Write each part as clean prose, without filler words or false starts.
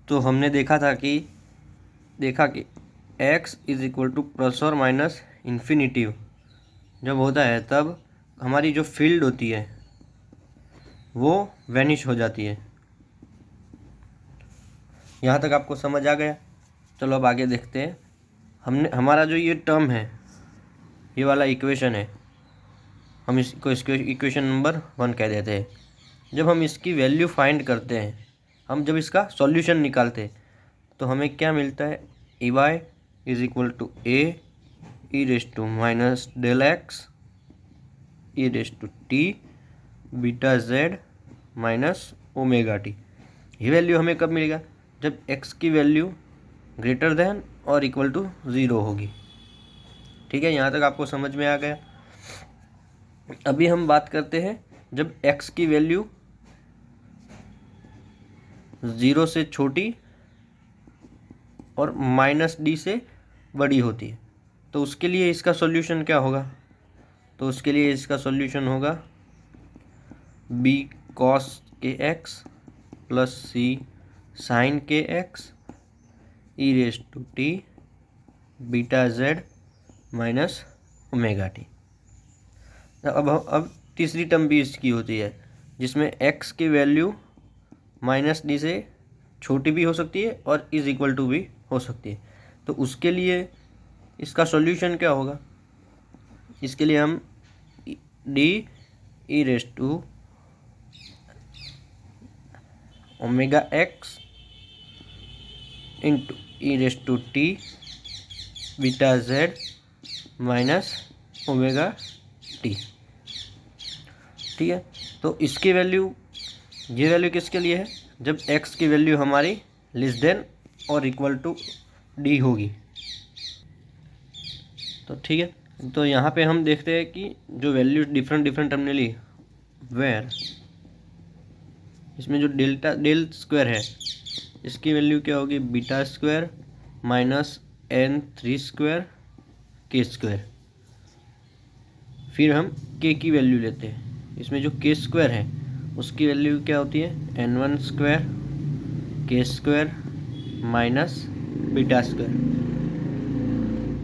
तो हमने देखा कि x is equal to plus और माइनस इन्फिनिटिव जब होता है तब हमारी जो फील्ड होती है वो वैनिश हो जाती है। यहाँ तक आपको समझ आ गया? चलो अब आगे देखते हैं। हमारा जो ये टर्म है, ये वाला इक्वेशन है, हम इसको इक्वेशन नंबर 1 कह देते हैं। जब हम इसकी वैल्यू फाइंड करते हैं, हम जब इसका सॉल्यूशन निकालते हैं तो हमें क्या मिलता है? E Y is equal to A E raise to minus del X E raise to T beta Z minus omega T. ये वैल्यू हमें कब मिलेगा? जब x की वैल्यू ग्रेटर देन और इक्वल टू 0 होगी। ठीक है, यहाँ तक आपको समझ में आ गया? अभी हम बात करते हैं जब x की वैल्यू 0 से छोटी और माइनस डी से बड़ी होती है, तो उसके लिए इसका सॉल्यूशन क्या होगा? तो उसके लिए इसका सॉल्यूशन होगा B cos K X plus C sine K X E raise to T beta Z minus omega T. अब तीसरी टर्म भी इसकी होती है जिसमें x की वैल्यू माइनस डी से छोटी भी हो सकती है और इज इक्वल टू भी हो सकती है। तो उसके लिए इसका सॉल्यूशन क्या होगा? इसके लिए हम D E raise to omega X into E raise to T beta Z minus omega T. ठीक है, तो इसकी वैल्यू, ये वैल्यू किसके लिए है? जब x की वैल्यू हमारी लेस देन और इक्वल टू डी होगी। तो ठीक है, तो यहाँ पे हम देखते हैं कि जो वैल्यू डिफरेंट टर्म ने ली, वेयर इसमें जो डेल स्क्वायर है इसकी वैल्यू क्या होगी? Beta square minus n3 square के स्क्वायर। फिर हम k की वैल्यू लेते हैं। इसमें जो k स्क्वायर है उसकी वैल्यू क्या होती है? n1 स्क्वायर के स्क्वायर माइनस बीटा स्क्वायर।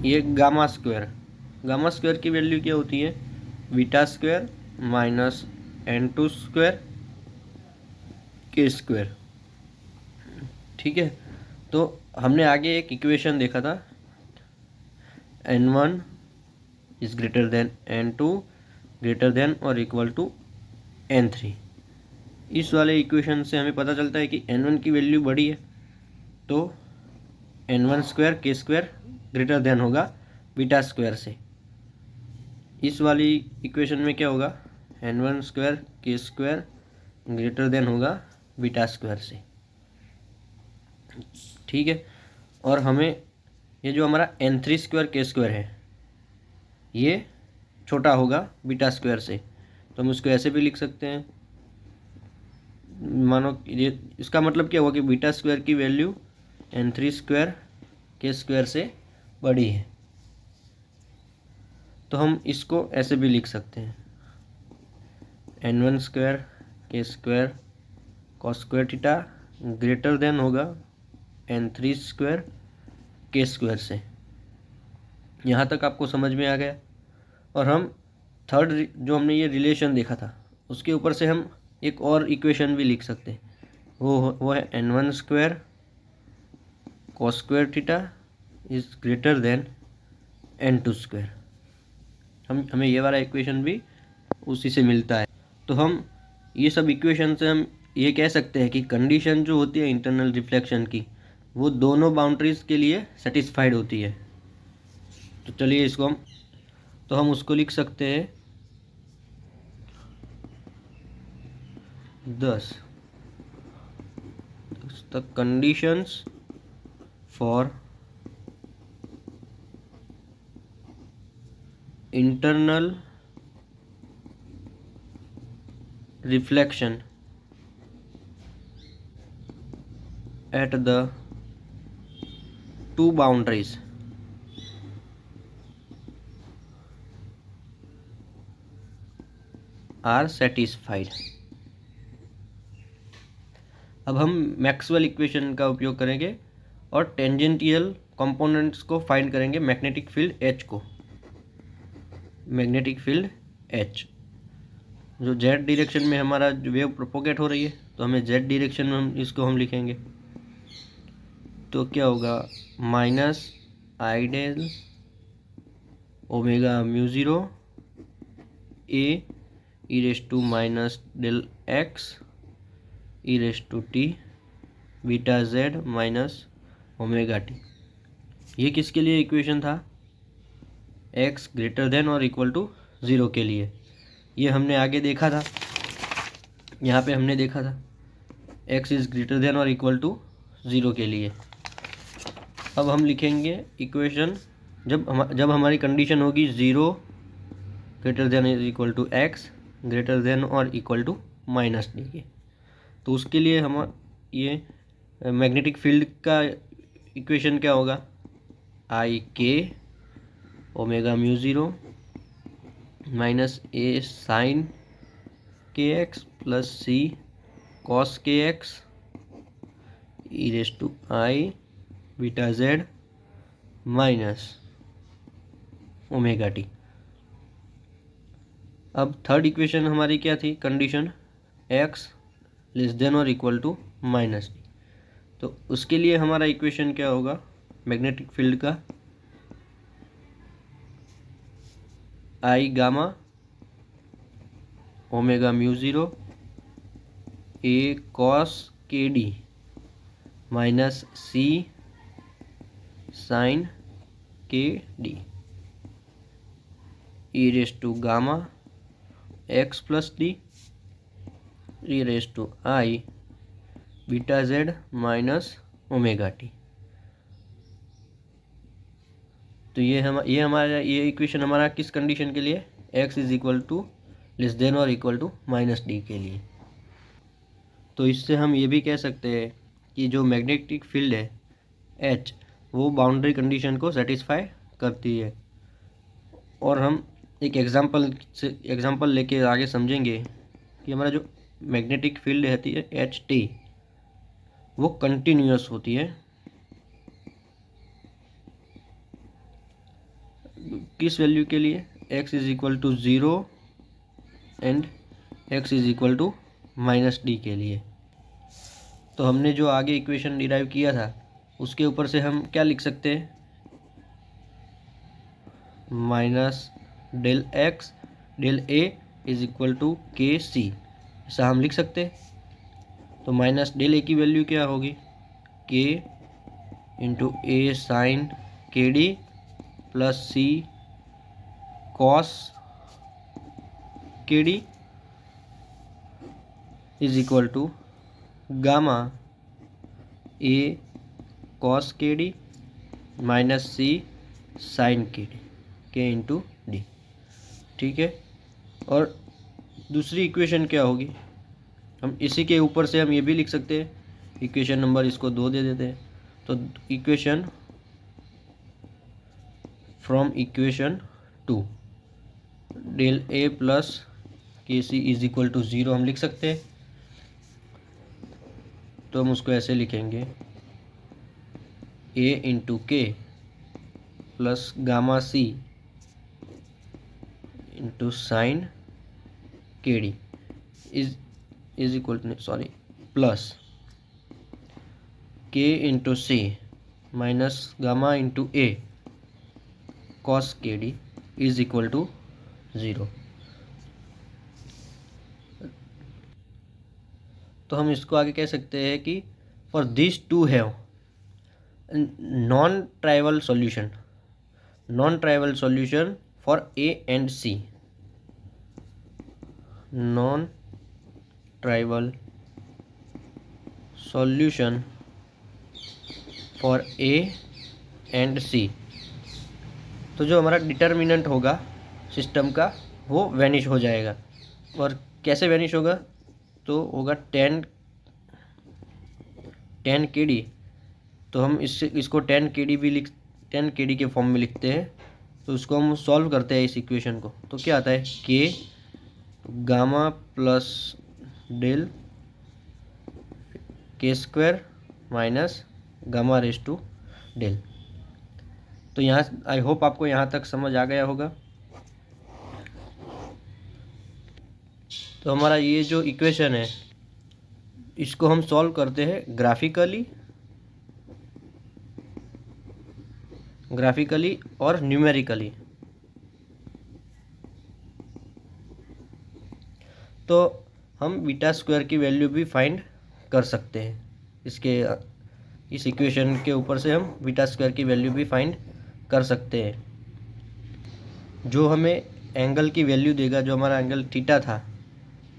ये गामा स्क्वायर की वैल्यू क्या होती है? Beta square minus n2 square के स्क्वायर। ठीक है, तो हमने आगे एक इक्वेशन देखा था, n1 is greater than n2 greater than और इक्वल टू n3। इस वाले इक्वेशन से हमें पता चलता है कि n1 की वैल्यू बड़ी है तो n1 स्क्वायर के स्क्वायर ग्रेटर देन होगा बीटा स्क्वायर से। इस वाली इक्वेशन में क्या होगा? n1 स्क्वायर के स्क्वायर ग्रेटर देन होगा बीटा स्क्वायर से। ठीक है, और हमें ये जो हमारा n3 स्क्वायर के स्क्वायर है ये छोटा होगा बीटा स्क्वायर से, तो हम उसको ऐसे भी लिख सकते हैं। मानो ये इसका मतलब क्या हुआ कि बीटा स्क्वायर की वैल्यू n3 स्क्वायर के स्क्वायर से बड़ी है, तो हम इसको ऐसे भी लिख सकते हैं, n1 स्क्वायर के square cos square theta greater than होगा n3 स्क्वायर के स्क्वायर से। यहाँ तक आपको समझ में आ गया? और हम थर्ड जो हमने ये रिलेशन देखा था उसके ऊपर से हम एक और इक्वेशन भी लिख सकते हैं, वो है n1 square cos square theta is greater than n2 square. हमें ये वाला इक्वेशन भी उसी से मिलता है। तो हम ये सब इक्वेशन से हम ये कह सकते हैं कि कंडीशन जो होती है इंटरनल रिफ्लेक्शन की वो दोनों बाउंड्रीज के लिए सेटिस्फाइड होती है। तो चलिए इसको हम उसको लिख सकते हैं 10 the conditions for internal reflection at the two boundaries are satisfied। अब हम मैक्सवेल इक्वेशन का उपयोग करेंगे और टेंजेंटियल कंपोनेंट्स को फाइंड करेंगे मैग्नेटिक फील्ड एच को। मैग्नेटिक फील्ड एच जो जेड डायरेक्शन में हमारा जो वेव प्रोपोगेट हो रही है, तो हमें जेड डायरेक्शन में हम लिखेंगे। तो क्या होगा, minus I del omega mu zero A E raise to minus del X E raise to T beta Z minus omega T. ये किसके लिए इक्वेशन था, x ग्रेटर देन और इक्वल टू 0 के लिए। ये हमने आगे देखा था, यहाँ पे हमने देखा था x इज़ ग्रेटर देन और इक्वल टू 0 के लिए। अब हम लिखेंगे इक्वेशन जब हमारी कंडीशन होगी 0 greater than is equal to x greater than और इक्वल टू माइनस डी के। तो उसके लिए हम ये मैग्नेटिक फील्ड का इक्वेशन क्या होगा, I K omega mu zero minus A sine K X plus C cos K X E raise to I beta Z minus omega T. अब थर्ड इक्वेशन हमारी क्या थी, कंडीशन x लेस देन और equal to minus D. तो उसके लिए हमारा equation क्या होगा मैग्नेटिक फील्ड का, I gamma omega mu zero A cos K D minus C sine K D E raise to gamma X plus D E raise to I beta Z minus omega T. तो ये equation हमारा किस condition के लिए, x is equal to less than और equal to minus D के लिए। तो इससे हम ये भी कह सकते हैं कि जो मैग्नेटिक फील्ड है h वो बाउंड्री कंडीशन को सेटिस्फाई करती है। और हम एक एग्जांपल लेके आगे समझेंगे कि हमारा जो मैग्नेटिक फील्ड रहती है एच टी वो कंटिन्यूअस होती है किस वैल्यू के लिए, x is equal to 0 and x is equal to minus D के लिए। तो हमने जो आगे इक्वेशन डिराइव किया था उसके ऊपर से हम क्या लिख सकते हैं, minus del X del A is equal to K C, ऐसा हम लिख सकते हैं। तो माइनस डेल ए की वैल्यू क्या होगी, K into A sine K D plus C cos K D is equal to gamma A cos K D minus C sine K D K into D. ठीक है। और दूसरी equation क्या होगी, हम इसी के ऊपर से हम ये भी लिख सकते हैं, इक्वेशन नंबर इसको 2 दे देते हैं। तो equation from equation 2 del A plus K C is equal to 0 हम लिख सकते हैं। तो हम उसको ऐसे लिखेंगे, A into K plus gamma C into sine K D is equal to plus K into C minus gamma into A cos K D is equal to 0। तो हम इसको आगे कह सकते हैं कि for this to have non trivial solution for A and C, non trivial solution for A and C. तो जो हमारा डिटर्मिनेंट होगा सिस्टम का वो वैनिश हो जाएगा। और कैसे वैनिश होगा, तो होगा 10 के डी। तो हम इसको 10 के डी के फॉर्म में लिखते हैं। तो उसको हम सॉल्व करते हैं इस इक्वेशन को। तो क्या आता है, K gamma plus del K square minus gamma raise to del. तो यहाँ आई होप आपको यहाँ तक समझ आ गया होगा। तो हमारा ये जो इक्वेशन है इसको हम सॉल्व करते हैं ग्राफिकली और न्यूमेरिकली। तो हम बीटा स्क्वायर की वैल्यू भी फाइंड कर सकते हैं। इस इक्वेशन के ऊपर से हम बीटा स्क्वायर की वैल्यू भी फाइंड कर सकते हैं। जो हमें एंगल की वैल्यू देगा, जो हमारा एंगल थीटा था,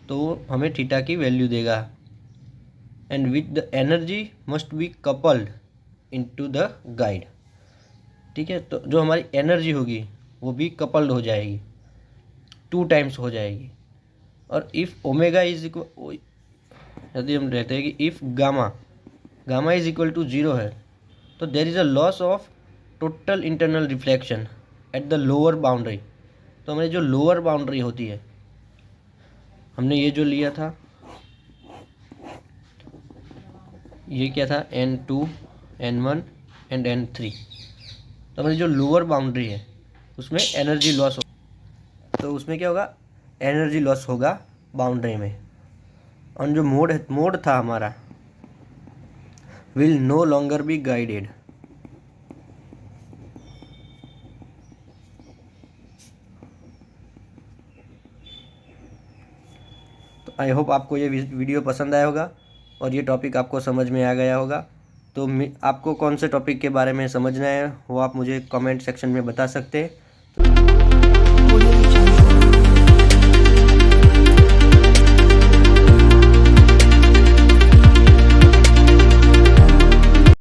तो वो हमें थीटा की वैल्यू देगा। And with the energy must be coupled into the guide. ठीक है, तो जो हमारी एनर्जी होगी वो भी कपल्ड हो जाएगी, 2 टाइम्स हो जाएगी। और इफ़ ओमेगा इज इक्वल, यदि हम कहते हैं कि if gamma is equal to 0 है, तो there is a loss of total internal reflection at the lower boundary. तो हमारी जो लोअर बाउंड्री होती है, हमने ये जो लिया था, ये क्या था, N2 N1 एंड N3। तो हमारी जो लोअर बाउंड्री है उसमें एनर्जी लॉस हो, तो उसमें क्या होगा, एनर्जी लॉस होगा बाउंड्री में। और जो मोड था हमारा, will no longer be guided. तो आई होप आपको ये वीडियो पसंद आया होगा और ये टॉपिक आपको समझ में आ गया होगा। तो आपको कौन से टॉपिक के बारे में समझना है वो आप मुझे कमेंट सेक्शन में बता सकते हैं।